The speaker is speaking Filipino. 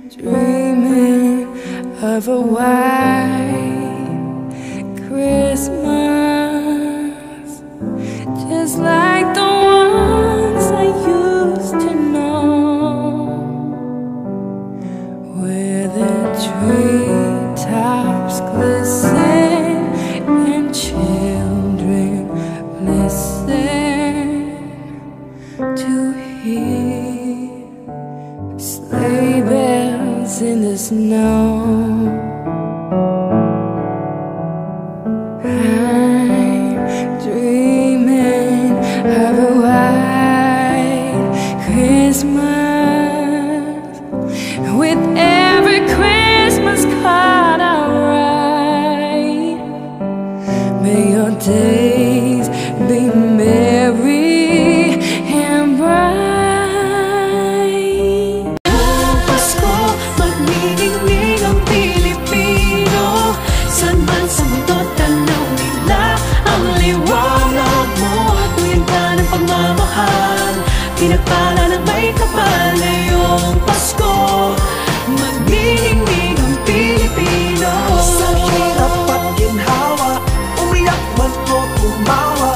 dreaming of a white Christmas, just like the ones I used to know, where the treetops glisten and children listen to hear sleigh bells in the snow. I'm dreaming of a white Christmas, with every Christmas card I write. May your days be merry and bright. Ngayong Pasko, magniningning ang Pilipino. Saan man sa mundo tanaw nila ang liwanag mo. Tuwing ka ng pagmamahal, pinagpala ng may kapal. Ngayong Pasko, magniningning ang Pilipino. Sa hirap at ginhawa, umiyak man o tumawa,